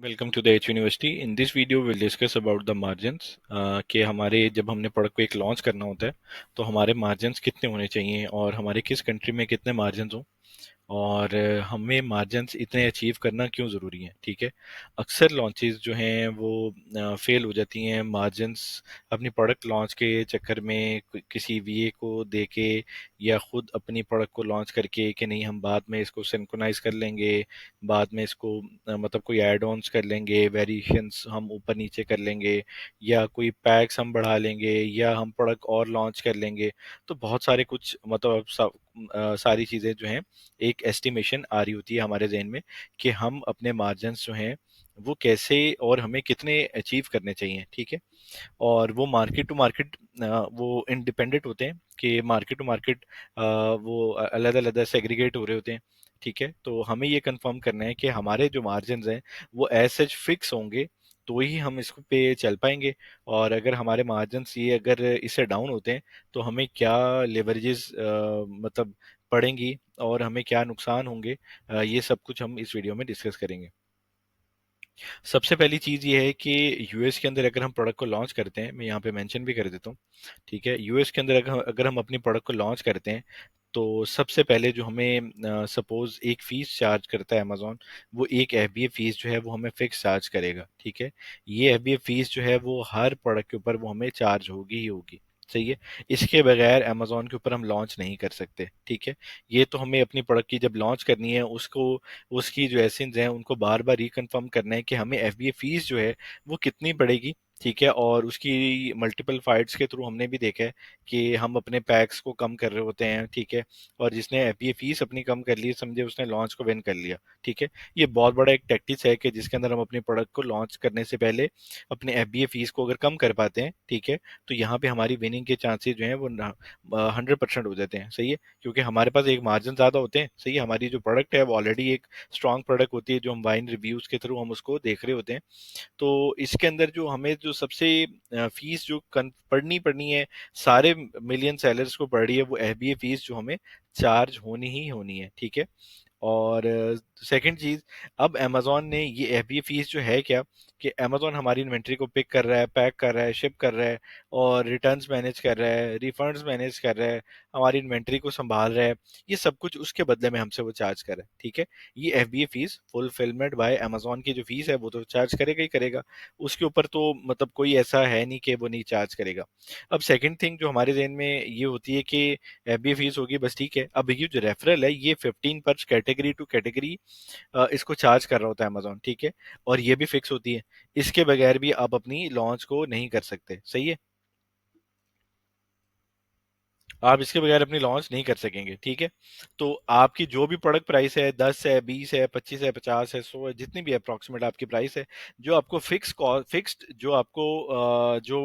Welcome to the H university. In this video will discuss about the margins कि हमारे जब हमने product को एक लॉन्च करना होता है तो हमारे मार्जिन्स कितने होने चाहिए और हमारे किस कंट्री में कितने मार्जिन्स हों और हमें मार्जिन्स इतने अचीव करना क्यों ज़रूरी है। ठीक है, अक्सर लॉन्चेस जो हैं वो फेल हो जाती हैं मार्जिन्स अपनी प्रोडक्ट लॉन्च के चक्कर में किसी वीए को दे के या खुद अपनी प्रोडक्ट को लॉन्च करके कि नहीं हम बाद में इसको सिंक्रोनाइज कर लेंगे, बाद में इसको मतलब कोई एड ऑन्स कर लेंगे, वेरिएशंस हम ऊपर नीचे कर लेंगे या कोई पैक्स हम बढ़ा लेंगे या हम प्रोडक्ट और लॉन्च कर लेंगे। तो बहुत सारे कुछ मतलब सारी चीज़ें जो हैं एक एस्टिमेशन आ रही होती है हमारे जहन में कि हम अपने मार्जिन्स जो हैं वो कैसे और हमें कितने अचीव करने चाहिए। ठीक है, और वो मार्केट टू मार्केट वो इंडिपेंडेंट होते हैं कि मार्केट टू मार्केट वो अलग अलग सेग्रीगेट हो रहे होते हैं। ठीक है, तो हमें ये कंफर्म करना है कि हमारे जो मार्जिन्स हैं वो एज सच फिक्स होंगे तो ही हम इस पे चल पाएंगे। और अगर हमारे मार्जिन्स ये अगर इससे डाउन होते हैं तो हमें क्या लेवरेजेस मतलब पड़ेंगी और हमें क्या नुकसान होंगे, ये सब कुछ हम इस वीडियो में डिस्कस करेंगे। सबसे पहली चीज़ ये है कि यूएस के अंदर अगर हम प्रोडक्ट को लॉन्च करते हैं, मैं यहाँ पे मेंशन भी कर देता हूँ। ठीक है, यूएस के अंदर अगर हम अपनी प्रोडक्ट को लॉन्च करते हैं तो सबसे पहले जो हमें सपोज एक फीस चार्ज करता है अमेजोन, वो एक एफबीए फीस जो है वो हमें फिक्स चार्ज करेगा। ठीक है, ये एफबीए फीस जो है वो हर प्रोडक्ट के ऊपर वो हमें चार्ज होगी ही होगी। सही है, इसके बगैर अमेजोन के ऊपर हम लॉन्च नहीं कर सकते। ठीक है, ये तो हमें अपनी प्रोडक्ट की जब लॉन्च करनी है उसको उसकी जो एसेंस हैं उनको बार बार रिकन्फर्म करना है कि हमें एफबीए फीस जो है वो कितनी पड़ेगी। ठीक है, और उसकी मल्टीपल फाइट्स के थ्रू हमने भी देखा है कि हम अपने पैक्स को कम कर रहे होते हैं। ठीक है, और जिसने एफबीए फीस अपनी कम कर ली समझे उसने लॉन्च को विन कर लिया। ठीक है, ये बहुत बड़ा एक टैक्टिस है कि जिसके अंदर हम अपनी प्रोडक्ट को लॉन्च करने से पहले अपने एफबीए फीस को अगर कम कर पाते हैं, ठीक है, तो यहाँ पे हमारी विनिंग के चांसेस जो हैं वो 100% हो जाते हैं। सही है, क्योंकि हमारे पास एक मार्जिन ज़्यादा होते हैं। सही है, हमारी जो प्रोडक्ट है वो ऑलरेडी एक स्ट्रॉन्ग प्रोडक्ट होती है जो हम वाइन रिव्यूज़ के थ्रू हम उसको देख रहे होते हैं। तो इसके अंदर जो हमें जो सबसे फीस जो पढ़नी पड़नी है, सारे मिलियन सेलर्स को पड़ रही है, वो एफबीए फीस जो हमें चार्ज होनी ही होनी है। ठीक है, और सेकंड चीज, अब अमेजोन ने ये एफबीए फीस जो है क्या कि अमेजोन हमारी इन्वेंट्री को पिक कर रहा है, पैक कर रहा है, शिप कर रहा है और रिटर्न्स मैनेज कर रहा है, रिफंड्स मैनेज कर रहा है, हमारी इन्वेंट्री को संभाल रहा है, ये सब कुछ उसके बदले में हमसे वो चार्ज कर रहा है। ठीक है, ये FBA fees fulfilment bye Amazon की जो फीस है वो तो चार्ज करेगा ही करेगा, उसके ऊपर तो मतलब कोई ऐसा है नहीं कि वो नहीं चार्ज करेगा। अब सेकंड थिंग जो हमारे जहन में ये होती है कि एफबीए फीस होगी बस, ठीक है, अब ये जो रेफरल है ये 15 पर कैटेगरी टू कैटेगरी इसको चार्ज कर रहा होता है अमेजोन। ठीक है, और ये भी फिक्स होती है, इसके बगैर भी आप अपनी लॉन्च को नहीं कर सकते। सही है, आप इसके बगैर अपनी लॉन्च नहीं कर सकेंगे। ठीक है, तो आपकी जो भी प्रोडक्ट प्राइस है 10 है 20 है 25 है 50 है 100 है, जितनी भी अप्रॉक्सीमेट आपकी प्राइस है, जो आपको फिक्स्ड जो आपको जो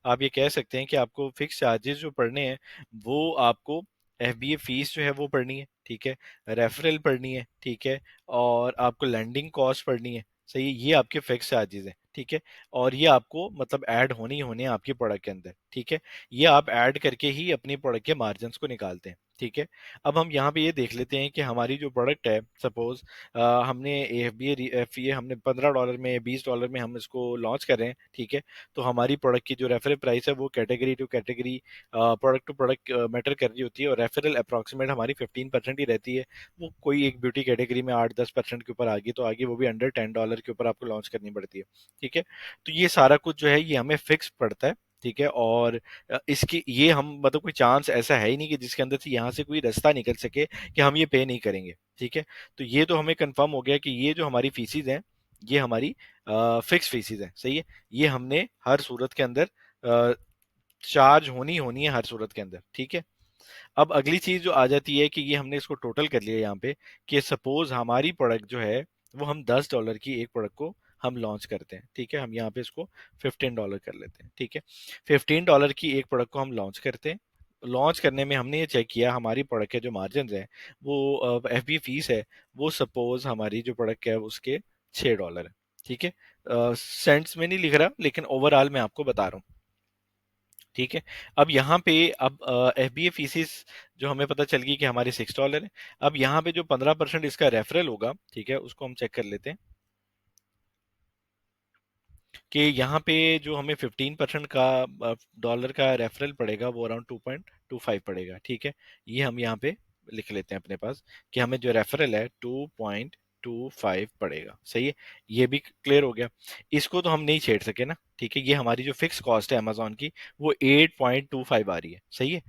आप ये कह सकते हैं कि आपको फिक्स चार्जेस जो पड़ने हैं वो आपको एफबीए फीस जो है वो पड़नी है। ठीक है, रेफरल पड़नी है। ठीक है, और आपको लैंडिंग कॉस्ट पड़नी है। सही है, ये आपके फिक्स चार्जेस हैं। ठीक है, और ये आपको मतलब ऐड होने ही होने हैं आपकी प्रोडक्ट के अंदर। ठीक है, ये आप ऐड करके ही अपनी प्रोडक्ट के मार्जिन को निकालते हैं। ठीक है, अब हम यहाँ पे ये देख लेते हैं कि हमारी जो प्रोडक्ट है सपोज हमने एफ बी ए हमने $15 में $20 में हम इसको लॉन्च कर रहे हैं। ठीक है, तो हमारी प्रोडक्ट की जो रेफरल प्राइस है वो category to category product to product matter कर रही होती है, और रेफरल अप्रॉक्सीमेट हमारी 15% ही रहती है। वो कोई एक ब्यूटी कैटेगरी में 8-10% के ऊपर आगे तो आगे, वो भी अंडर $10 के ऊपर आपको लॉन्च करनी पड़ती है। ठीक है, तो ये सारा कुछ जो है ये हमें फिक्स पड़ता है। ठीक है, और इसकी ये हम मतलब कोई चांस ऐसा है ही नहीं कि जिसके अंदर से यहाँ से कोई रास्ता निकल सके कि हम ये पे नहीं करेंगे। ठीक है, तो ये तो हमें कंफर्म हो गया कि ये जो हमारी फीसिस हैं ये हमारी फिक्स फीसिस हैं। सही है, ये हमने हर सूरत के अंदर चार्ज होनी होनी है हर सूरत के अंदर। ठीक है, अब अगली चीज जो आ जाती है कि ये हमने इसको टोटल कर लिया यहाँ पे कि सपोज हमारी प्रोडक्ट जो है वो हम $10 की एक प्रोडक्ट को हम लॉन्च करते हैं। ठीक है, हम यहाँ पे इसको $15 कर लेते हैं। ठीक है, $15 की एक प्रोडक्ट को हम लॉन्च करते हैं। लॉन्च करने में हमने ये चेक किया हमारी प्रोडक्ट के जो मार्जिन है वो एफ बी फीस है वो सपोज हमारी जो प्रोडक्ट है उसके $6 है। ठीक है, सेंट्स में नहीं लिख रहा लेकिन ओवरऑल मैं आपको बता रहा हूँ। ठीक है, अब यहाँ पे अब एफ बी ए फीसिस जो हमें पता चल गई कि हमारे $6 है। अब यहाँ पे जो 15% इसका रेफरल होगा, ठीक है, उसको हम चेक कर लेते हैं। कि यहाँ पे जो हमें 15% का डॉलर का रेफरल पड़ेगा वो अराउंड 2.25 पड़ेगा, ठीक है। ये हम यहाँ पे लिख लेते हैं अपने पास कि हमें जो रेफरल है 2.25 पड़ेगा, सही है। ये भी क्लियर हो गया। इसको तो हम नहीं छेड़ सके ना, ठीक है। ये हमारी जो फिक्स कॉस्ट है अमेजोन की वो 8.25 आ रही है, सही है।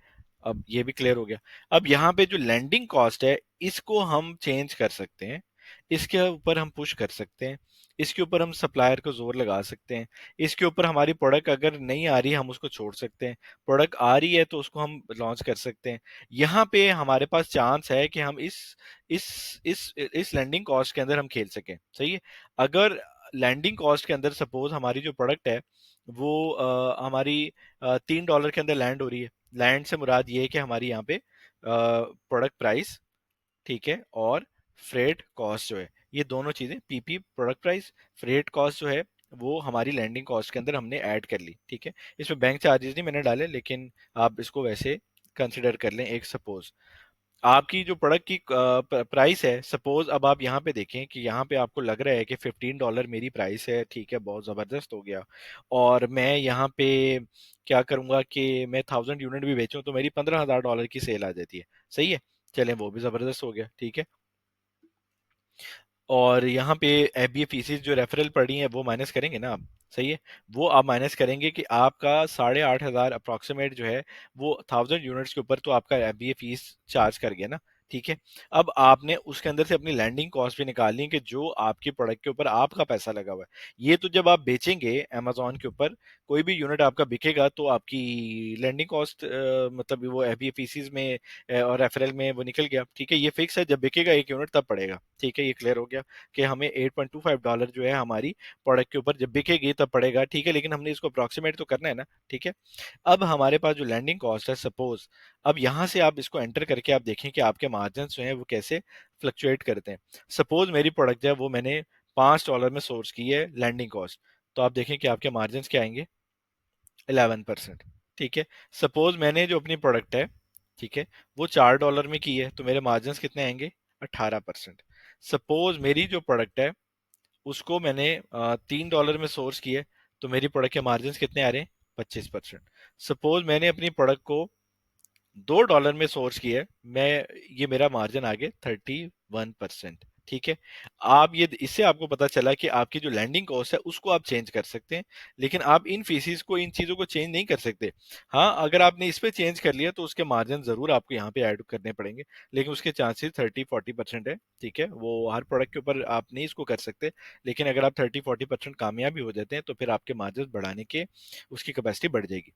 अब ये भी क्लियर हो गया। अब यहाँ पे जो लैंडिंग कॉस्ट है इसको हम चेंज कर सकते हैं, इसके ऊपर हम पुश कर सकते हैं, इसके ऊपर हम सप्लायर को जोर लगा सकते हैं, इसके ऊपर हमारी प्रोडक्ट अगर नहीं आ रही है हम उसको छोड़ सकते हैं, प्रोडक्ट आ रही है तो उसको हम लॉन्च कर सकते हैं। यहाँ पे हमारे पास चांस है कि हम इस लैंडिंग कॉस्ट के अंदर हम खेल सकें, सही है। अगर लैंडिंग कॉस्ट के अंदर सपोज हमारी जो प्रोडक्ट है वो हमारी $3 के अंदर लैंड हो रही है। लैंड से मुराद ये है कि हमारी यहाँ पे प्रोडक्ट प्राइस, ठीक है, और फ्रेट कॉस्ट जो है, ये दोनों चीजें PP product price, freight cost जो है वो हमारी लैंडिंग कॉस्ट के अंदर हमने ऐड कर ली, ठीक है। इसमें बैंक चार्जेस नहीं मैंने डाले, लेकिन आप इसको वैसे कंसिडर कर लें। एक सपोज आपकी जो प्रोडक्ट की प्राइस है, सपोज अब आप यहाँ पे देखें कि यहाँ पे आपको लग रहा है कि $15 मेरी प्राइस है, ठीक है, बहुत जबरदस्त हो गया। और मैं यहाँ पे क्या करूंगा कि मैं 1000 यूनिट भी बेचूं तो मेरी $15,000 की सेल आ जाती है, सही है। चलें, वो भी जबरदस्त हो गया, ठीक है। और यहाँ पे एफबीए फीसिस जो रेफरल पड़ी है वो माइनस करेंगे ना आप, सही है। वो आप माइनस करेंगे कि आपका 8,500 अप्रोक्सीमेट जो है वो 1000 यूनिट्स के ऊपर तो आपका एफबीए फीस चार्ज कर गया ना, ठीक है। अब आपने उसके अंदर से अपनी लैंडिंग कॉस्ट भी निकालनी है कि जो आपकी प्रोडक्ट के ऊपर आपका पैसा लगा हुआ है। ये तो जब आप बेचेंगे अमेजोन के ऊपर कोई भी यूनिट आपका बिकेगा तो आपकी लैंडिंग कॉस्ट मतलब वो एफबीए फीसिस में और रेफरल में वो निकल गया, ठीक है। ये फिक्स है, जब बिकेगा एक यूनिट तब पड़ेगा, ठीक है। ये क्लियर हो गया कि हमें $8.25 जो है हमारी प्रोडक्ट के ऊपर जब बिकेगी तब पड़ेगा, ठीक है। लेकिन हमने इसको अप्रोक्सीमेट तो करना है ना, ठीक है। अब हमारे पास जो लैंडिंग कॉस्ट है सपोज, अब यहाँ से आप इसको एंटर करके आप देखें कि आपके मार्जिन जो है वो कैसे फ्लक्चुएट करते हैं। सपोज मेरी प्रोडक्ट जो है वो मैंने $5 में सोर्स की है लैंडिंग कॉस्ट, तो आप देखें कि आपके मार्जिन क्या आएंगे, 11%, ठीक है। सपोज मैंने जो अपनी प्रोडक्ट है, ठीक है, वो $4 में की है तो मेरे मार्जिन कितने आएंगे, 18%। सपोज मेरी जो प्रोडक्ट है उसको मैंने $3 में सोर्स की है तो मेरी प्रोडक्ट के मार्जिन कितने आ रहे हैं, 25%। सपोज मैंने अपनी प्रोडक्ट को $2 में सोर्स की है, मैं ये मेरा मार्जिन आ गया 31%, ठीक है। आप ये इससे आपको पता चला कि आपकी जो लैंडिंग कॉस्ट है उसको आप चेंज कर सकते हैं, लेकिन आप इन फीसिस को, इन चीजों को चेंज नहीं कर सकते। हाँ, अगर आपने इस पे चेंज कर लिया तो उसके मार्जिन जरूर आपको यहाँ पे ऐड करने पड़ेंगे, लेकिन उसके चांसेस 30-40% है, ठीक है। वो हर प्रोडक्ट के ऊपर आप नहीं इसको कर सकते, लेकिन अगर आप 30-40% कामयाबी हो जाते हैं तो फिर आपके मार्जिन बढ़ाने के उसकी कैपेसिटी बढ़ जाएगी।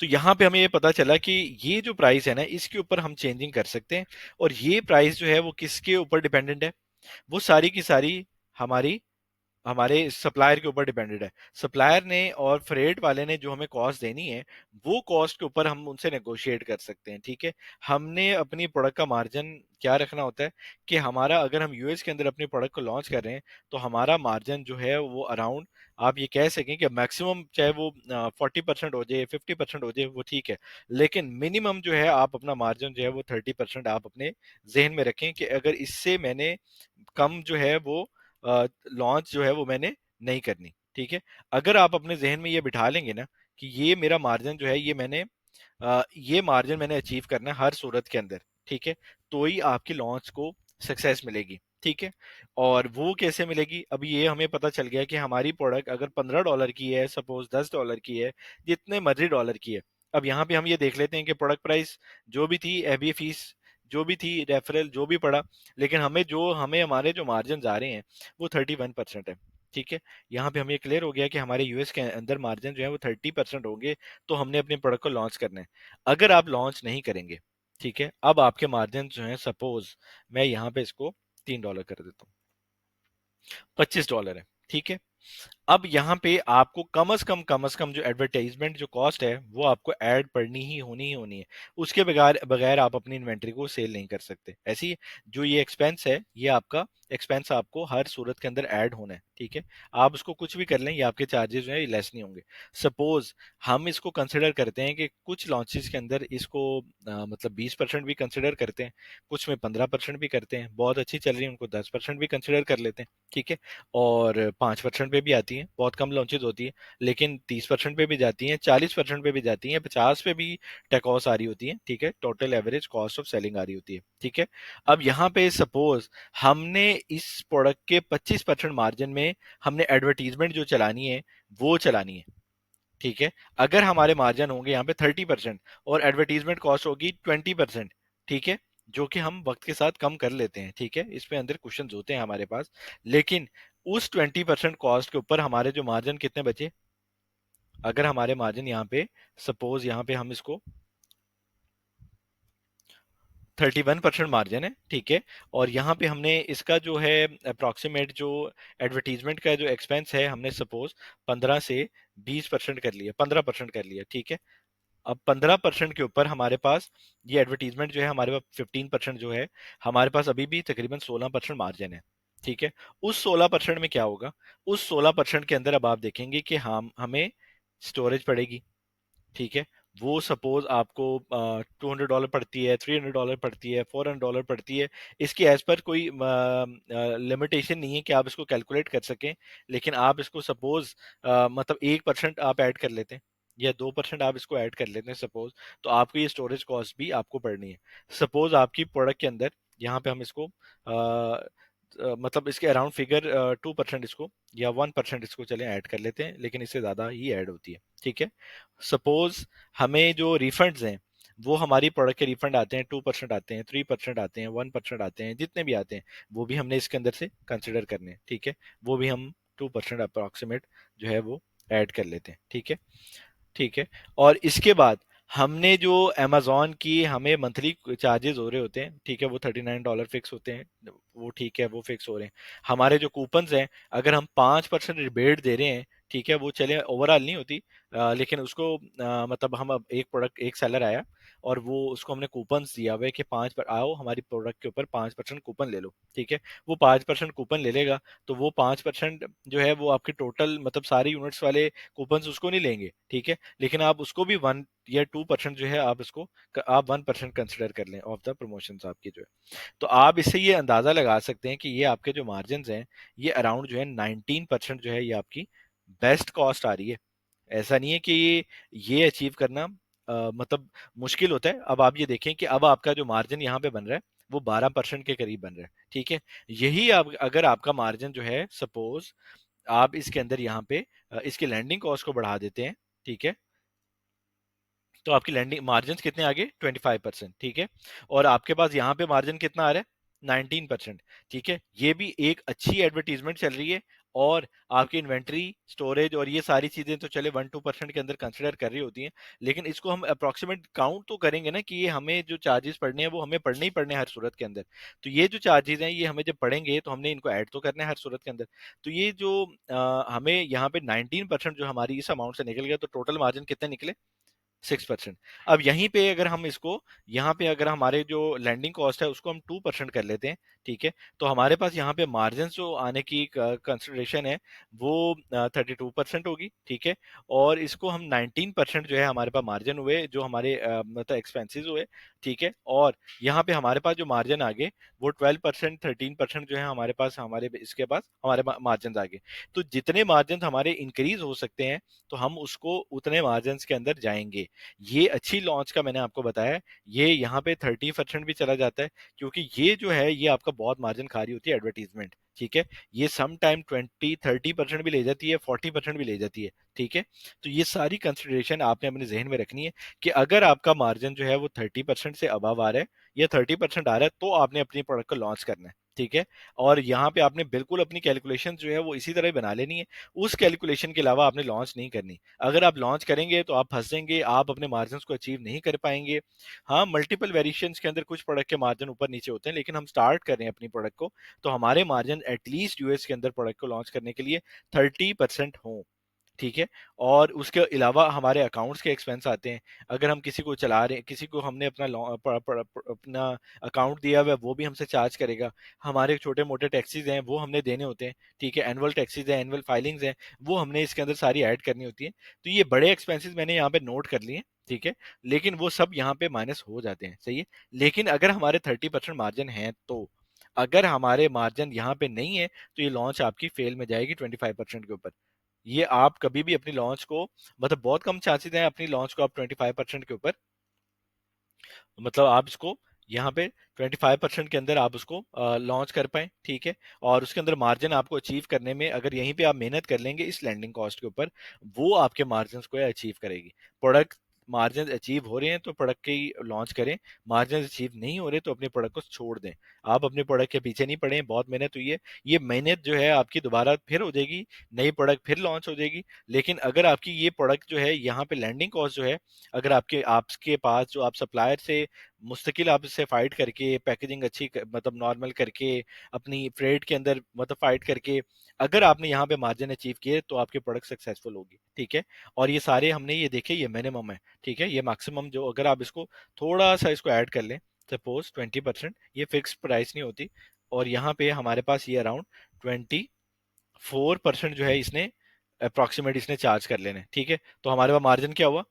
तो यहाँ पे हमें ये पता चला कि ये जो प्राइस है ना इसके ऊपर हम चेंजिंग कर सकते हैं। और ये प्राइस जो है वो किसके ऊपर डिपेंडेंट है, वो सारी की सारी हमारी हमारे सप्लायर के ऊपर डिपेंडेड है। सप्लायर ने और फ्रेट वाले ने जो हमें कॉस्ट देनी है वो कॉस्ट के ऊपर हम उनसे नेगोशिएट कर सकते हैं, ठीक है। हमने अपनी प्रोडक्ट का मार्जिन क्या रखना होता है कि हमारा, अगर हम यूएस के अंदर अपनी प्रोडक्ट को लॉन्च कर रहे हैं तो हमारा मार्जिन जो है वो अराउंड, आप ये कह सकें कि मैक्सिमम चाहे वो 40% हो जाए, 50% हो जाए, वो ठीक है। लेकिन मिनिमम जो है आप अपना मार्जिन जो है वो 30% आप अपने जहन में रखें कि अगर इससे मैंने कम जो है वो लॉन्च जो है वो मैंने नहीं करनी, ठीक है। अगर आप अपने जहन में ये बिठा लेंगे ना कि ये मेरा मार्जिन जो है ये मार्जिन मैंने अचीव करना है हर सूरत के अंदर, ठीक है, तो ही आपकी लॉन्च को सक्सेस मिलेगी, ठीक है। और वो कैसे मिलेगी, अभी ये हमें पता चल गया कि हमारी प्रोडक्ट अगर $15 की है, सपोज $10 की है, जितने मर्जी डॉलर की है। अब यहाँ पे हम ये देख लेते हैं कि प्रोडक्ट प्राइस जो भी थी, एफबी फीस जो भी थी, रेफरल जो भी पड़ा, लेकिन हमें हमारे जो मार्जिन आ रहे हैं वो 31% है, ठीक है। यहाँ पे हमें ये क्लियर हो गया कि हमारे यूएस के अंदर मार्जिन जो है वो 30% होंगे, तो हमने अपने प्रोडक्ट को लॉन्च करना है। अगर आप लॉन्च नहीं करेंगे, ठीक है, अब आपके मार्जिन जो है, सपोज मैं यहाँ पे इसको $3 कर देता हूँ, $25 है, ठीक है। अब यहाँ पे आपको कम से कम जो एडवर्टाइजमेंट जो कॉस्ट है वो आपको ऐड पड़नी ही होनी है। उसके बगैर बगैर आप अपनी इन्वेंट्री को सेल नहीं कर सकते। ऐसी जो ये एक्सपेंस है, ये आपका एक्सपेंस आपको हर सूरत के अंदर ऐड होना है, ठीक है। आप उसको कुछ भी कर लें, ये आपके चार्जेस जो है लेस नहीं होंगे। सपोज हम इसको कंसिडर करते हैं कि कुछ लॉन्चेस के अंदर इसको मतलब 20% भी कंसिडर करते हैं, कुछ में 15% भी करते हैं, बहुत अच्छी चल रही है उनको 10% भी कंसिडर कर लेते हैं, ठीक है, और 5% पे भी आती हैं, बहुत कम लॉन्चेज होती है, लेकिन 30% पे भी जाती हैं, 40% पे भी जाती हैं, 50 पे भी टेकॉस आ रही होती है, ठीक है, total average cost of selling आ रही होती है, ठीक है। अब यहाँ पे सपोज हमने इस प्रोडक्ट के 25% मार्जिन में हमने एडवर्टीजमेंट जो चलानी है वो चलानी है, ठीक है। अगर हमारे मार्जिन होंगे यहाँ पे 30% और एडवर्टीजमेंट कॉस्ट होगी 20%, ठीक है, जो कि हम वक्त के साथ कम कर लेते हैं, ठीक है, इस पे अंदर क्वेश्चन होते हैं हमारे पास, लेकिन उस 20% कॉस्ट के ऊपर हमारे जो मार्जिन कितने बचे, अगर हमारे मार्जिन यहाँ पे सपोज यहाँ पे हम इसको 31% मार्जिन है, ठीक है, और यहाँ पे हमने इसका जो है अप्रोक्सीमेट जो एडवर्टीजमेंट का जो एक्सपेंस है हमने सपोज 15 से 20% कर लिया, 15% कर लिया, ठीक है। अब 15% के ऊपर हमारे पास ये एडवर्टीजमेंट जो है हमारे पास 15% जो है, हमारे पास अभी भी तकरीबन 16% मार्जिन है, ठीक है। उस 16% में क्या होगा, उस 16% के अंदर अब आप देखेंगे कि हम हमें स्टोरेज पड़ेगी, ठीक है, वो सपोज आपको $200 पड़ती है, $300 पड़ती है, $400 पड़ती है, इसकी एज पर कोई लिमिटेशन नहीं है कि आप इसको कैलकुलेट कर सकें, लेकिन आप इसको सपोज मतलब 1% आप ऐड कर लेते हैं या 2% आप इसको ऐड कर लेते हैं सपोज, तो आपको ये स्टोरेज कॉस्ट भी आपको पड़नी है। सपोज आपकी प्रोडक्ट के अंदर यहाँ पे हम इसको मतलब इसके अराउंड फिगर 2% इसको या 1% इसको चले ऐड कर लेते हैं, लेकिन इससे ज़्यादा ही ऐड होती है, ठीक है। सपोज हमें जो रिफंड्स हैं वो हमारी प्रोडक्ट के रिफंड आते हैं, 2% आते हैं, 3% आते हैं, 1% आते हैं, जितने भी आते हैं वो भी हमने इसके अंदर से कंसिडर करने हैं, ठीक है, वो भी हम 2% अप्रोक्सीमेट जो है वो ऐड कर लेते हैं, ठीक है, ठीक है। और इसके बाद हमने जो अमेजोन की हमें मंथली चार्जेस हो रहे होते हैं, ठीक है, वो $39 फिक्स होते हैं, वो ठीक है, वो फिक्स हो रहे हैं। हमारे जो कूपन्स हैं, अगर हम 5% रिबेट दे रहे हैं, ठीक है, वो चले ओवरऑल नहीं होती, लेकिन उसको मतलब हम अब एक प्रोडक्ट एक सेलर आया और वो उसको हमने कूपन्स दिया हुआ है कि 5 पर आओ हमारी प्रोडक्ट के ऊपर 5% कूपन ले लो, ठीक है। वो 5% कूपन ले लेगा, तो वो 5% जो है वो आपके टोटल मतलब सारे यूनिट्स वाले कूपन्स उसको नहीं लेंगे, ठीक है, लेकिन आप उसको भी 1 या 2% जो है आप इसको आप 1% कंसिडर कर लें ऑफ द प्रमोशन आपकी जो है। तो आप इससे ये अंदाजा लगा सकते हैं कि ये आपके जो मार्जिन हैं ये अराउंड जो है 19% जो है ये आपकी बेस्ट कॉस्ट आ रही है। ऐसा नहीं है कि ये अचीव करना मतलब मुश्किल होता है। अब आप ये देखें कि अब आपका जो मार्जिन यहाँ पे बन रहा है वो 12% के करीब बन रहा है, ठीक है। यही आप अगर आपका मार्जिन जो है सपोज आप इसके अंदर यहाँ पे इसके लैंडिंग कॉस्ट को बढ़ा देते हैं, ठीक है, तो आपकी लैंडिंग मार्जिन कितने आ गए 25%, ठीक है, और आपके पास यहाँ पे मार्जिन कितना आ रहा है 19%, ठीक है। ये भी एक अच्छी एडवर्टीजमेंट चल रही है, और आपकी इन्वेंट्री स्टोरेज और ये सारी चीजें तो चले 1-2% के अंदर कंसिडर कर रही होती हैं, लेकिन इसको हम अप्रोक्सीमेट काउंट तो करेंगे ना कि ये हमें जो चार्जेस पड़ने हैं वो हमें पड़ने ही पड़ने हैं हर सूरत के अंदर। तो ये जो चार्जेस हैं ये हमें जब पड़ेंगे तो हमने इनको ऐड तो करना है हर सूरत के अंदर। तो ये जो हमें यहाँ पे 19% जो हमारी इस अमाउंट से निकल गया, तो टोटल मार्जिन कितने निकले 6%। अब यहीं पे अगर हम इसको यहाँ पे अगर हमारे जो लैंडिंग कॉस्ट है उसको हम 2% कर लेते हैं, ठीक है, तो हमारे पास यहाँ पे मार्जिन जो आने की कंसिडरेशन है वो 32% होगी, ठीक है, और इसको हम 19% जो है हमारे पास मार्जिन हुए जो हमारे मतलब एक्सपेंसेस हुए, ठीक है, और यहाँ पे हमारे पास जो मार्जिन आ गए वो 12% 13% जो है हमारे पास हमारे इसके पास हमारे मार्जिन आ गए। तो जितने मार्जिन हमारे इंक्रीज हो सकते हैं तो हम उसको उतने मार्जिन के अंदर जाएंगे। ये अच्छी लॉन्च का मैंने आपको बताया, ये यहाँ पे 30% भी चला जाता है, क्योंकि ये जो है ये आपका बहुत मार्जिन खा रही होती है एडवर्टीजमेंट, ठीक है, ये सम टाइम 20-30% भी ले जाती है, 40% भी ले जाती है, ठीक है। तो ये सारी कंसिडरेशन आपने अपने जहन में रखनी है कि अगर आपका मार्जिन जो है वो 30% से अबव आ रहा है या 30% आ रहा है तो आपने अपनी प्रोडक्ट को लॉन्च करना है, ठीक है। और यहाँ पे आपने बिल्कुल अपनी कैलकुलेशन जो है वो इसी तरह बना लेनी है, उस कैलकुलेशन के अलावा आपने लॉन्च नहीं करनी। अगर आप लॉन्च करेंगे तो आप फंसेंगे, आप अपने मार्जिन को अचीव नहीं कर पाएंगे। हाँ, मल्टीपल वेरिएशंस के अंदर कुछ प्रोडक्ट के मार्जिन ऊपर नीचे होते हैं, लेकिन हम स्टार्ट कर रहे हैं अपनी प्रोडक्ट को, तो हमारे मार्जिन एटलीस्ट यूएस के अंदर प्रोडक्ट को लॉन्च करने के लिए 30% हो, ठीक है। और उसके अलावा हमारे अकाउंट्स के एक्सपेंस आते हैं, अगर हम किसी को चला रहे हैं, किसी को हमने अपना अकाउंट दिया हुआ है वो भी हमसे चार्ज करेगा, हमारे छोटे मोटे टैक्सीज हैं वो हमने देने होते हैं, ठीक है, एनुअल टैक्सीज हैं, एनुअल फाइलिंग्स हैं, वो हमने इसके अंदर सारी ऐड करनी होती है। तो ये बड़े एक्सपेंसेस मैंने यहाँ पे नोट कर लिए हैं, ठीक है, लेकिन वो सब यहाँ पे माइनस हो जाते हैं, सही है। लेकिन अगर हमारे 30% मार्जिन है तो अगर हमारे मार्जिन यहाँ पे नहीं है तो ये लॉन्च आपकी फेल में जाएगी 25% के ऊपर। ये आप कभी भी अपनी लॉन्च को, मतलब बहुत कम चांसेस हैं अपनी लॉन्च को आप 25% के ऊपर, मतलब आप इसको यहाँ पे 25% के अंदर आप उसको लॉन्च कर पाए, ठीक है। और उसके अंदर मार्जिन आपको अचीव करने में, अगर यहीं पे आप मेहनत कर लेंगे इस लैंडिंग कॉस्ट के ऊपर, वो आपके मार्जिन को अचीव करेगी। प्रोडक्ट मार्जिन अचीव हो रहे हैं तो प्रोडक्ट की लॉन्च करें, मार्जिन अचीव नहीं हो रहे तो अपने प्रोडक्ट को छोड़ दें। आप अपने प्रोडक्ट के पीछे नहीं पड़े, बहुत मेहनत हुई है, ये मेहनत जो है आपकी दोबारा फिर हो जाएगी, नई प्रोडक्ट फिर लॉन्च हो जाएगी। लेकिन अगर आपकी ये प्रोडक्ट जो है यहाँ पे लैंडिंग कॉस्ट जो है, अगर आपके पास जो आप सप्लायर से मुस्तकिल आप इससे फाइट करके, पैकेजिंग अच्छी मतलब नॉर्मल करके, अपनी फ्रेट के अंदर मतलब फाइट करके, अगर आपने यहाँ पे मार्जिन अचीव किए तो आपकी प्रोडक्ट सक्सेसफुल होगी, ठीक है। और ये सारे हमने ये देखे, ये मिनिमम है, ठीक है। ये मैक्सिमम जो अगर आप इसको थोड़ा सा इसको ऐड कर लें, सपोज 20%, ये फिक्स प्राइस नहीं होती। और यहाँ पे हमारे पास ये अराउंड 24% जो है इसने अप्रोक्सीमेट इसने चार्ज कर लेने, ठीक है। तो हमारे पास मार्जिन क्या हुआ,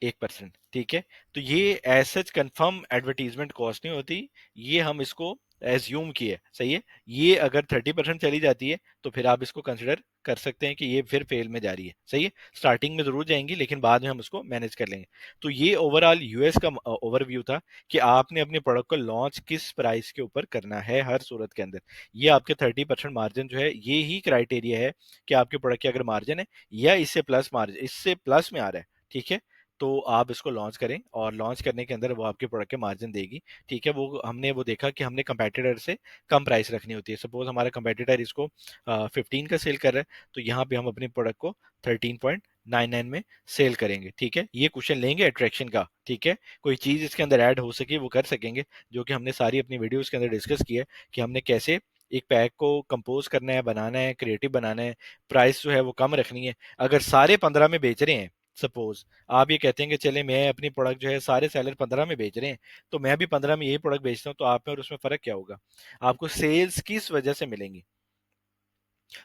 1%, ठीक है। तो ये as such confirm advertisement cost नहीं होती, ये हम इसको एज्यूम किए, सही है। ये अगर 30% चली जाती है तो फिर आप इसको कंसिडर कर सकते हैं कि ये फिर फेल में जा रही है, सही है। स्टार्टिंग में जरूर जाएंगी लेकिन बाद में हम उसको मैनेज कर लेंगे। तो ये ओवरऑल यूएस का ओवरव्यू था कि आपने अपने प्रोडक्ट को लॉन्च किस प्राइस के ऊपर करना है हर सूरत के अंदर। ये आपके 30% मार्जिन जो है, ये ही क्राइटेरिया है कि आपके प्रोडक्ट की अगर मार्जिन है या इससे प्लस मार्जिन, इससे प्लस में आ रहा है, ठीक है, तो आप इसको लॉन्च करें। और लॉन्च करने के अंदर वो आपके प्रोडक्ट के मार्जिन देगी, ठीक है। वो हमने वो देखा कि हमने कंपेटिटर से कम प्राइस रखनी होती है। सपोज हमारा कंपेटिटर इसको 15 का सेल कर रहा है, तो यहाँ पे हम अपने प्रोडक्ट को 13.99 में सेल करेंगे, ठीक है। ये क्वेश्चन लेंगे अट्रैक्शन का, ठीक है। कोई चीज इसके अंदर ऐड हो सके वो कर सकेंगे, जो कि हमने सारी अपनी वीडियोस के अंदर डिस्कस की है कि हमने कैसे एक पैक को कंपोज करना है, बनाना है, क्रिएटिव बनाना है, प्राइस जो है वो कम रखनी है। अगर सारे 15 में बेच रहे हैं, सपोज आप ये कहते हैं कि चले मैं अपनी प्रोडक्ट जो है सारे सेलर 15 में बेच रहे हैं, तो मैं भी 15 में यही प्रोडक्ट बेचता हूँ, तो आप में और उसमें फर्क क्या होगा। आपको सेल्स किस वजह से मिलेंगी,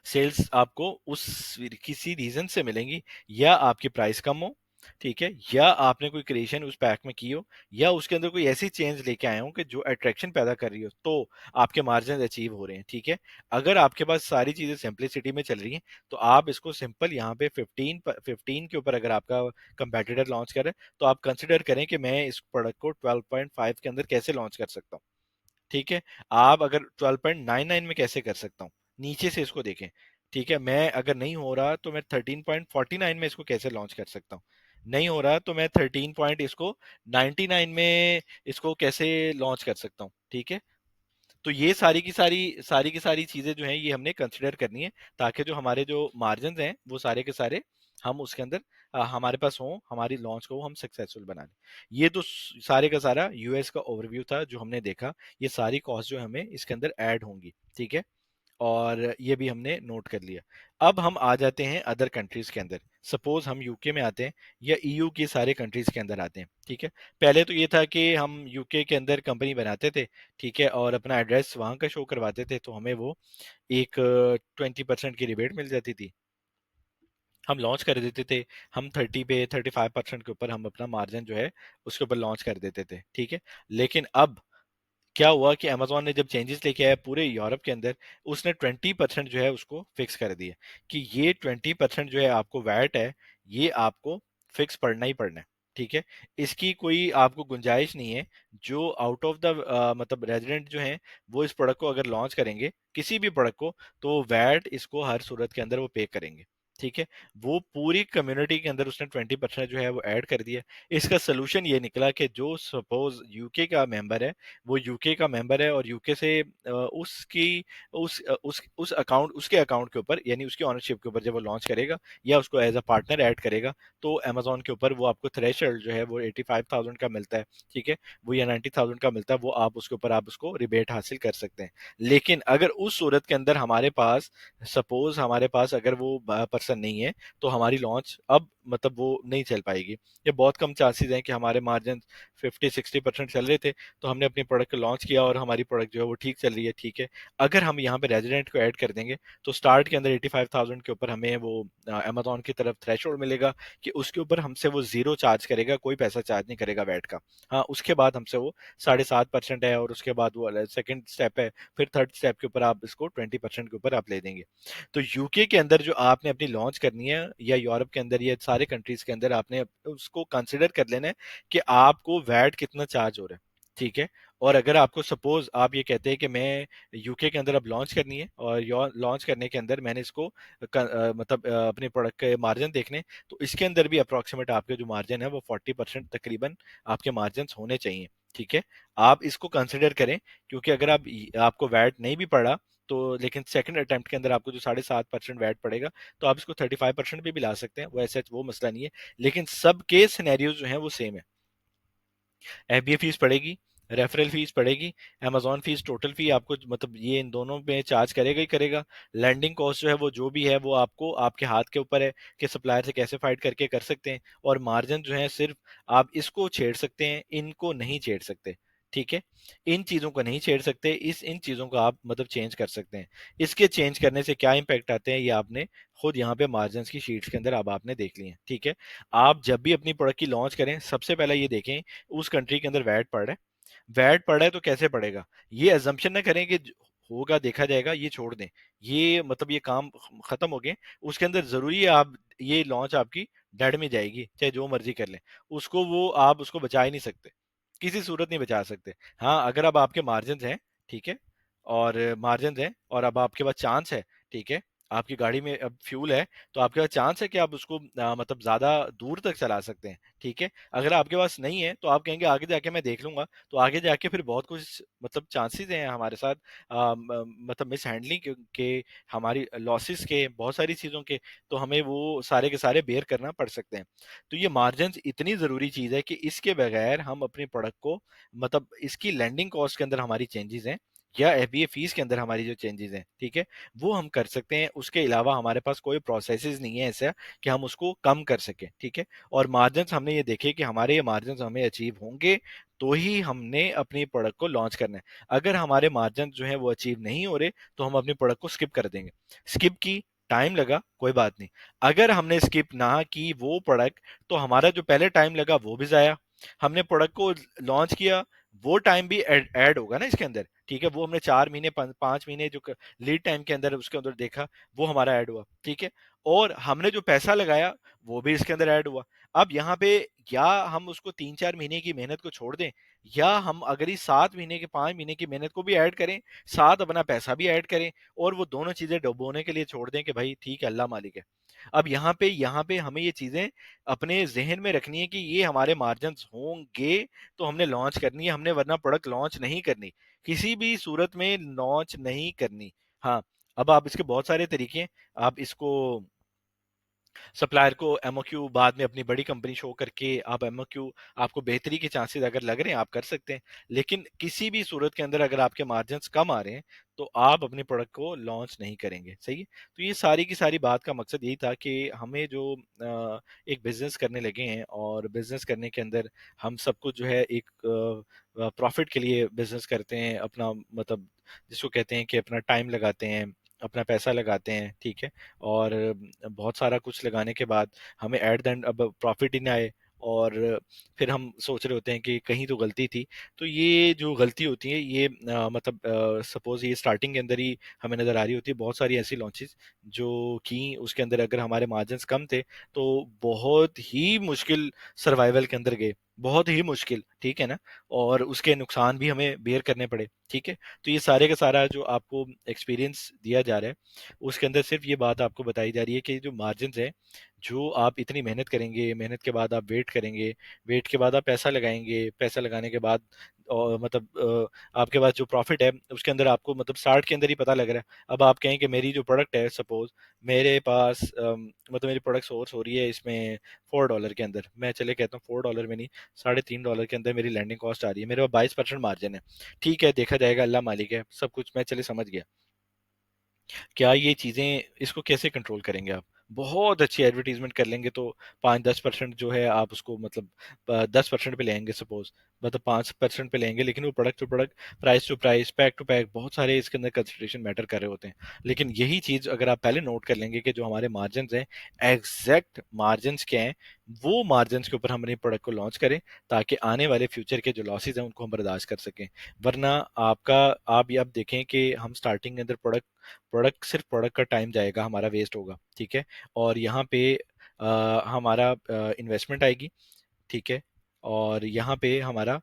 सेल्स आपको उस किसी रीजन से मिलेंगी, या आपकी प्राइस कम हो, ठीक है, या आपने कोई क्रिएशन उस पैक में की हो, या उसके अंदर कोई ऐसी चेंज लेके आए हो कि जो अट्रैक्शन पैदा कर रही हो, तो आपके मार्जिन अचीव हो रहे हैं, ठीक है। अगर आपके पास सारी चीजें सिंपलिसिटी में चल रही हैं तो आप इसको सिंपल यहाँ पे 15 के ऊपर अगर आपका कंपेटिटर लॉन्च करे, तो आप कंसिडर करें कि मैं इस प्रोडक्ट को 12.5 के अंदर कैसे लॉन्च कर सकता हूँ, ठीक है। आप अगर 12.99 में कैसे कर सकता हूँ, नीचे से इसको देखें, ठीक है। मैं अगर नहीं हो रहा तो मैं 13.49 में इसको कैसे लॉन्च कर सकता हूँ, नहीं हो रहा तो मैं 13 पॉइंट इसको 99 में इसको कैसे लॉन्च कर सकता हूँ, ठीक है। तो ये सारी की सारी चीजें जो हैं ये हमने कंसिडर करनी है, ताकि जो हमारे जो मार्जिन हैं वो सारे के सारे हम उसके अंदर हमारे पास हों, हमारी लॉन्च को हम सक्सेसफुल बना लें। ये तो सारे का सारा यूएस का ओवरव्यू था जो हमने देखा। ये सारी कॉस्ट जो हमें इसके अंदर ऐड होंगी, ठीक है। और ये भी हमने नोट कर लिया। अब हम आ जाते हैं अदर कंट्रीज के अंदर। सपोज हम यूके में आते हैं या ईयू की सारे कंट्रीज के अंदर आते हैं, ठीक है। पहले तो ये था कि हम यूके के अंदर कंपनी बनाते थे, ठीक है, और अपना एड्रेस वहां का शो करवाते थे, तो हमें वो एक 20% की रिबेट मिल जाती थी, हम लॉन्च कर देते थे। हम 35% के ऊपर हम अपना मार्जिन जो है उसके ऊपर लॉन्च कर देते थे, ठीक है। लेकिन अब क्या हुआ कि अमेजोन ने जब चेंजेस लेके आया पूरे यूरोप के अंदर, उसने 20% जो है उसको फिक्स कर दिया कि ये 20% जो है आपको वैट है, ये आपको फिक्स पड़ना ही पड़ना है, ठीक है। इसकी कोई आपको गुंजाइश नहीं है। जो आउट ऑफ द मतलब रेजिडेंट जो है वो इस प्रोडक्ट को अगर लॉन्च करेंगे किसी भी प्रोडक्ट को, तो वैट इसको हर सूरत के अंदर वो पे करेंगे, ठीक है। वो पूरी कम्युनिटी के अंदर उसने 20% जो है वो ऐड कर दिया। इसका सोल्यूशन ये निकला कि जो सपोज यूके का मेंबर है, वो यूके का मेंबर है और यूके से उसकी उस अकाउंट, उसके अकाउंट के ऊपर यानी उसकी ऑनरशिप के ऊपर जब वो लॉन्च करेगा या उसको एज अ पार्टनर ऐड करेगा, तो अमेजोन के ऊपर वो आपको थ्रेशोल्ड जो है वो 85,000 का मिलता है, ठीक है, वो या 90,000 का मिलता है, वो आप उसके ऊपर आप उसको रिबेट हासिल कर सकते हैं। लेकिन अगर उस सूरत के अंदर हमारे पास, सपोज हमारे पास अगर वो पर्सन ऐसा नहीं है तो हमारी लॉन्च अब मतलब वो नहीं चल पाएगी। ये बहुत कम चांसेस हैं कि हमारे मार्जिन 50-60% चल रहे थे तो हमने अपनी प्रोडक्ट को लॉन्च किया और हमारी प्रोडक्ट जो है वो ठीक चल रही है, ठीक है। अगर हम यहाँ पे रेजिडेंट को ऐड कर देंगे तो स्टार्ट के अंदर 85,000 के ऊपर हमें वो अमेजोन की तरफ थ्रेशोल्ड मिलेगा कि उसके ऊपर हमसे वो जीरो चार्ज करेगा, कोई पैसा चार्ज नहीं करेगा वैट का। हाँ, उसके बाद हमसे वो 7.5% है और उसके बाद वो सेकंड स्टेप है, फिर थर्ड स्टेप के ऊपर आप इसको 20% के ऊपर आप ले देंगे। तो यूके के अंदर जो आपने अपनी लॉन्च करनी है या यूरोप के अंदर या सारे कंट्रीज के अंदर आपने उसको कंसिडर कर लेना है कि आपको वैट कितना चार्ज हो रहा है, ठीक है। और अगर आपको सपोज आप ये कहते हैं कि मैं यूके के अंदर अब लॉन्च करनी है और लॉन्च करने के अंदर मैंने इसको मतलब अपने प्रोडक्ट के मार्जिन देखने, तो इसके अंदर भी अप्रोक्सीमेट आपके जो मार्जिन है वो 40% तकरीबन आपके मार्जिन होने चाहिए, ठीक है। आप इसको कंसिडर करें, क्योंकि अगर आपको वैट नहीं भी पड़ा तो लेकिन सेकंड अटेम्प्ट के अंदर आपको जो 7.5% वैट पड़ेगा तो आप इसको 35% पे भी ला सकते हैं, वो ऐसा वो मसला नहीं है। लेकिन सबके सिनेरियो जो हैं वो सेम है। एफबीए फीस पड़ेगी, रेफरल फीस पड़ेगी, अमेजोन फीस, टोटल फी आपको मतलब ये इन दोनों में चार्ज करेगा ही करेगा। लैंडिंग कॉस्ट जो है वो जो भी है वो आपको आपके हाथ के ऊपर है कि सप्लायर से कैसे फाइट करके कर सकते हैं। और मार्जिन जो है सिर्फ आप इसको छेड़ सकते हैं, इनको नहीं छेड़ सकते, ठीक है। इन चीजों को नहीं छेड़ सकते, इन चीजों को आप मतलब चेंज कर सकते हैं। इसके चेंज करने से क्या इंपैक्ट आते हैं ये आपने खुद यहाँ पे मार्जिन की शीट्स के अंदर अब आपने देख ली है, ठीक है। आप जब भी अपनी प्रोडक्ट की लॉन्च करें सबसे पहले ये देखें उस कंट्री के अंदर वैट पड़ रहा है, वैट पड़ा है तो कैसे पड़ेगा। ये अजम्पशन ना करें कि होगा देखा जाएगा, ये छोड़ दें, ये मतलब ये काम खत्म हो गए। उसके अंदर जरूरी है आप ये लॉन्च आपकी डेड में जाएगी चाहे जो मर्जी कर लें, उसको वो आप उसको बचा ही नहीं सकते, किसी सूरत नहीं बचा सकते। हाँ, अगर अब आपके मार्जिन हैं, ठीक है, और मार्जिन हैं और अब आपके पास चांस है, ठीक है, आपकी गाड़ी में अब फ्यूल है तो आपके पास चांस है कि आप उसको मतलब ज्यादा दूर तक चला सकते हैं, ठीक है। अगर आपके पास नहीं है तो आप कहेंगे आगे जाके मैं देख लूंगा, तो आगे जाके फिर बहुत कुछ मतलब चांसेस हैं हमारे साथ मतलब मिस हैंडलिंग के, हमारी लॉसेस के, बहुत सारी चीजों के, तो हमें वो सारे के सारे बेयर करना पड़ सकते हैं। तो ये मार्जिन इतनी जरूरी चीज है कि इसके बगैर हम अपने प्रोडक्ट को मतलब इसकी लैंडिंग कॉस्ट के अंदर हमारी चेंजेस हैं या एफबीए फीस के अंदर हमारी जो चेंजेस हैं, ठीक है, वो हम कर सकते हैं। उसके अलावा हमारे पास कोई प्रोसेसेस नहीं है ऐसा कि हम उसको कम कर सकें, ठीक है। और मार्जिन हमने ये देखे कि हमारे ये मार्जिन हमें अचीव होंगे तो ही हमने अपनी प्रोडक्ट को लॉन्च करना है। अगर हमारे मार्जिन जो है वो अचीव नहीं हो रहे तो हम अपनी प्रोडक्ट को स्किप कर देंगे। स्किप की, टाइम लगा, कोई बात नहीं। अगर हमने स्किप ना की वो प्रोडक्ट तो हमारा जो पहले टाइम लगा वो भी जाया, हमने प्रोडक्ट को लॉन्च किया वो टाइम भी ऐड होगा ना इसके अंदर, ठीक है। वो हमने 4 महीने 5 महीने जो लीड टाइम के अंदर उसके अंदर देखा वो हमारा ऐड हुआ, ठीक है। और हमने जो पैसा लगाया वो भी इसके अंदर ऐड हुआ। अब यहाँ पे या हम उसको 3-4 महीने की मेहनत को छोड़ दें, या हम अगर इस 7 महीने के 5 महीने की मेहनत को भी ऐड करें, साथ अपना पैसा भी ऐड करें और वो दोनों चीजें डुबोने के लिए छोड़ दें कि भाई ठीक है अल्लाह मालिक है। अब यहाँ पे हमें ये चीजें अपने जहन में रखनी है कि ये हमारे मार्जिन होंगे तो हमने लॉन्च करनी है, हमने वरना प्रोडक्ट लॉन्च नहीं करनी, किसी भी सूरत में लॉन्च नहीं करनी। हाँ, अब आप इसके बहुत सारे तरीके हैं। आप इसको सप्लायर को एमओक्यू बाद में अपनी बड़ी कंपनी शो करके आप एमओक्यू, आपको बेहतरी के चांसेस अगर लग रहे हैं आप कर सकते हैं। लेकिन किसी भी सूरत के अंदर अगर आपके मार्जिन कम आ रहे हैं तो आप अपने प्रोडक्ट को लॉन्च नहीं करेंगे, सही है। तो ये सारी की सारी बात का मकसद यही था कि हमें जो एक बिजनेस करने लगे हैं और बिजनेस करने के अंदर हम सब कुछ जो है एक प्रॉफिट के लिए बिजनेस करते हैं, अपना मतलब जिसको कहते हैं कि अपना टाइम लगाते हैं, अपना पैसा लगाते हैं, ठीक है। और बहुत सारा कुछ लगाने के बाद हमें एट द एंड अब प्रॉफिट ही ना आए और फिर हम सोच रहे होते हैं कि कहीं तो गलती थी। तो ये जो गलती होती है ये मतलब सपोज ये स्टार्टिंग के अंदर ही हमें नजर आ रही होती है। बहुत सारी ऐसी लॉन्चेस जो की उसके अंदर अगर हमारे मार्जिन कम थे तो बहुत ही मुश्किल सर्वाइवल के अंदर गए, बहुत ही मुश्किल, ठीक है ना। और उसके नुकसान भी हमें बेयर करने पड़े, ठीक है। तो ये सारे का सारा जो आपको एक्सपीरियंस दिया जा रहा है उसके अंदर सिर्फ ये बात आपको बताई जा रही है कि जो मार्जिन है, जो आप इतनी मेहनत करेंगे, मेहनत के बाद आप वेट करेंगे, वेट के बाद आप पैसा लगाएंगे, पैसा लगाने के बाद और मतलब आपके पास जो प्रॉफिट है उसके अंदर आपको मतलब स्टार्ट के अंदर ही पता लग रहा है। अब आप कहें कि मेरी जो प्रोडक्ट है सपोज मेरे पास मतलब मेरी प्रोडक्ट सोर्स हो रही है इसमें $4 के अंदर, मैं चले कहता हूँ $4 में नहीं, $3.5 के अंदर मेरी लैंडिंग कॉस्ट आ रही है, मेरे पास 22% मार्जिन है, ठीक है, देखा जाएगा, अल्लाह मालिक है, सब कुछ मैं चले समझ गया। क्या ये चीजें इसको कैसे कंट्रोल करेंगे आप? बहुत अच्छी एडवर्टीजमेंट कर लेंगे तो 5-10% जो है आप उसको मतलब 10% पे लेंगे सपोज, मतलब 5% पे लेंगे, लेकिन वो product to product, price to price, pack to pack, बहुत सारे इसके अंदर कंसिडरेशन मैटर कर रहे होते हैं। लेकिन यही चीज अगर आप पहले नोट कर लेंगे कि जो हमारे मार्जिन हैं, एग्जैक्ट मार्जिन क्या हैं, वो मार्जिन के ऊपर हम अपने प्रोडक्ट को लॉन्च करें, ताकि आने वाले फ्यूचर के जो लॉसेज हैं उनको हम बर्दाश्त कर सकें। वरना आपका, आप ये आप देखें कि हम स्टार्टिंग के अंदर प्रोडक्ट प्रोडक्ट सिर्फ प्रोडक्ट का टाइम जाएगा, हमारा वेस्ट होगा, ठीक है, और यहाँ पे हमारा इन्वेस्टमेंट आएगी, ठीक है, और यहाँ पे हमारा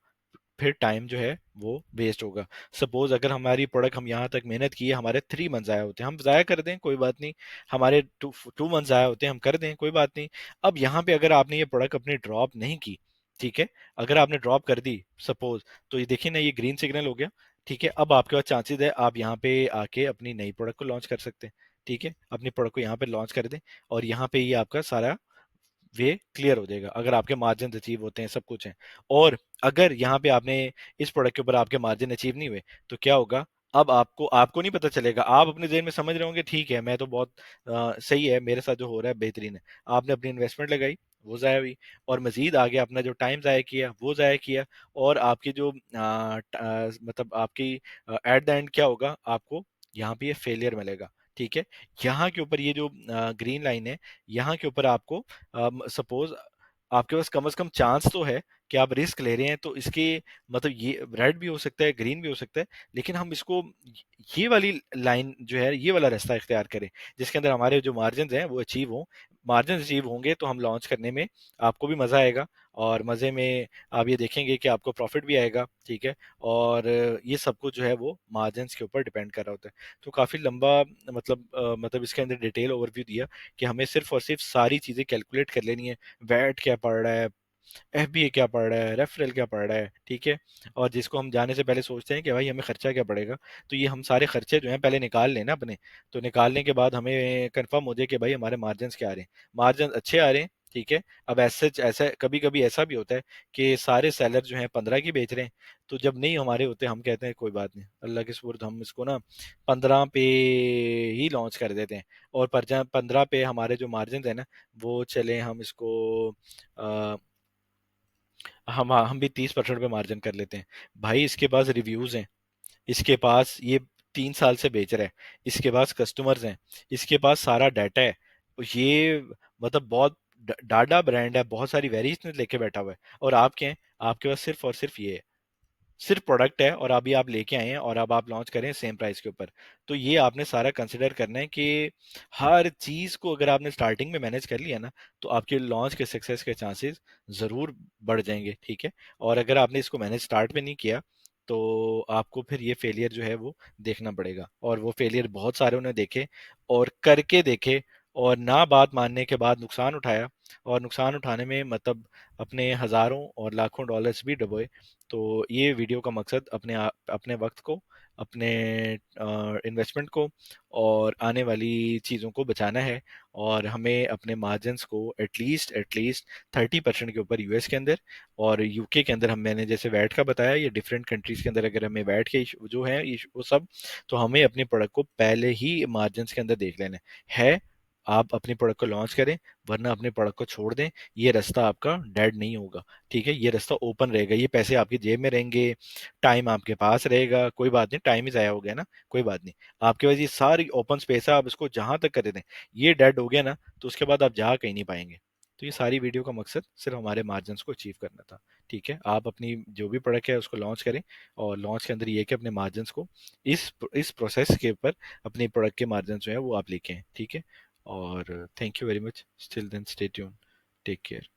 फिर टाइम जो है वो वेस्ट होगा। सपोज अगर हमारी प्रोडक्ट, हम यहाँ तक मेहनत की है, हमारे 3 मंथ ज़ाया होते हैं, हम ज़ाया कर दें कोई बात नहीं, हमारे 2 मंथ ज़ाया होते हैं, हम कर दें कोई बात नहीं। अब यहाँ पे अगर आपने ये प्रोडक्ट अपनी ड्रॉप नहीं की, ठीक है, अगर आपने ड्रॉप कर दी सपोज, तो ये देखिए ना, ये ग्रीन सिग्नल हो गया, ठीक है, अब आपके पास चांसेस है आप यहाँ पे आके अपनी नई प्रोडक्ट को लॉन्च कर सकते हैं, ठीक है, अपनी प्रोडक्ट को यहाँ पे लॉन्च कर दें, और यहाँ पे ये आपका सारा वे क्लियर हो जाएगा अगर आपके मार्जिन अचीव होते हैं, सब कुछ है। और अगर यहाँ पे आपने इस प्रोडक्ट के ऊपर आपके मार्जिन अचीव नहीं हुए, तो क्या होगा, अब आपको आपको नहीं पता चलेगा, आप अपने जेहन में समझ रहे होंगे ठीक है, मैं तो बहुत सही है, मेरे साथ जो हो रहा है बेहतरीन है। आपने अपनी इन्वेस्टमेंट लगाई, वो ज़ाया हुई, और मजीद आगे अपना जो टाइम ज़ाया किया वो ज़ाया किया, और आपकी जो मतलब आपकी एट द एंड क्या होगा, आपको यहाँ पे ये फेलियर मिलेगा, ठीक है। यहाँ के ऊपर ये जो ग्रीन लाइन है, यहाँ के ऊपर आपको सपोज आपके पास कम से कम चांस तो है कि आप रिस्क ले रहे हैं, तो इसके मतलब ये रेड भी हो सकता है, ग्रीन भी हो सकता है, लेकिन हम इसको ये वाली लाइन जो है, ये वाला रास्ता इख्तियार करें जिसके अंदर हमारे जो मार्जिन हैं वो अचीव हों। मार्जिन अचीव होंगे तो हम लॉन्च करने में आपको भी मज़ा आएगा, और मज़े में आप ये देखेंगे कि आपको प्रॉफिट भी आएगा, ठीक है, और ये सब कुछ जो है वो मार्जिन के ऊपर डिपेंड कर रहा होता है। तो काफ़ी लंबा मतलब मतलब इसके अंदर डिटेल ओवरव्यू दिया कि हमें सिर्फ और सिर्फ सारी चीज़ें कैलकुलेट कर लेनी है, वैट क्या पड़ रहा है, एफबीए क्या पड़ रहा है, रेफरल क्या पड़ रहा है, ठीक है, और जिसको हम जाने से पहले सोचते हैं कि भाई हमें खर्चा क्या पड़ेगा, तो ये हम सारे खर्चे जो हैं पहले निकाल लेना अपने। तो निकालने के बाद हमें कंफर्म हो जाए कि भाई हमारे मार्जिन क्या आ रहे हैं, मार्जिन अच्छे आ रहे हैं, ठीक है। अब ऐसे ऐसा कभी कभी ऐसा भी होता है कि सारे सेलर जो हैं 15 की बेच रहे हैं, तो जब नहीं हमारे होते हम कहते हैं कोई बात नहीं, अल्लाह के सुपुर्द, हम इसको ना 15 पे ही लॉन्च कर देते हैं, और पर 15 पे हमारे जो मार्जिन है ना, वो चले हम इसको हम भी 30% पे मार्जिन कर लेते हैं। भाई इसके पास रिव्यूज हैं, इसके पास ये 3 साल से बेच रहा है, इसके पास कस्टमर्स हैं, इसके पास सारा डाटा है, ये मतलब बहुत डाडा ब्रांड है, बहुत सारी वेरिएशन लेके बैठा हुआ है, और आप क्या हैं, आपके पास सिर्फ और सिर्फ ये है, सिर्फ प्रोडक्ट है, और अभी आप लेके आए हैं और अब आप लॉन्च करें सेम प्राइस के ऊपर। तो ये आपने सारा कंसिडर करना है कि हर चीज को अगर आपने स्टार्टिंग में मैनेज कर लिया ना, तो आपके लॉन्च के सक्सेस के चांसेस जरूर बढ़ जाएंगे, ठीक है। और अगर आपने इसको मैनेज स्टार्ट में नहीं किया, तो आपको फिर ये फेलियर जो है वो देखना पड़ेगा, और वो फेलियर बहुत सारे उन्हें देखे और करके देखे, और ना बात मानने के बाद नुकसान उठाया, और नुकसान उठाने में मतलब अपने हजारों और लाखों डॉलर्स भी डुबोए। तो ये वीडियो का मकसद अपने वक्त को, अपने इन्वेस्टमेंट को, और आने वाली चीज़ों को बचाना है, और हमें अपने मार्जिन्स को एटलीस्ट 30% के ऊपर यूएस के अंदर और यूके के अंदर, हम मैंने जैसे वैट का बताया, ये डिफरेंट कंट्रीज के अंदर अगर हमें वैट के जो है वो सब, तो हमें अपने प्रोडक्ट को पहले ही मार्जिन्स के अंदर देख लेना है। आप अपनी प्रोडक्ट को लॉन्च करें, वरना अपने प्रोडक्ट को छोड़ दें, ये रास्ता आपका डेड नहीं होगा, ठीक है, ये रास्ता ओपन रहेगा, ये पैसे आपकी जेब में रहेंगे, टाइम आपके पास रहेगा, कोई बात नहीं, टाइम ही ज़ाया हो गया ना, कोई बात नहीं, आपके पास ये सारी ओपन स्पेस है, आप इसको जहां तक कर दें, ये डेड हो गया ना, तो उसके बाद आप जा कहीं नहीं पाएंगे। तो ये सारी वीडियो का मकसद सिर्फ हमारे मार्जिन्स को अचीव करना था, ठीक है। आप अपनी जो भी प्रोडक्ट है उसको लॉन्च करें, और लॉन्च के अंदर ये है कि अपने मार्जिन्स को इस प्रोसेस के ऊपर अपने प्रोडक्ट के मार्जिन जो है वो आप लेके आएं, ठीक है। और thank you very much, still then stay tune, take care.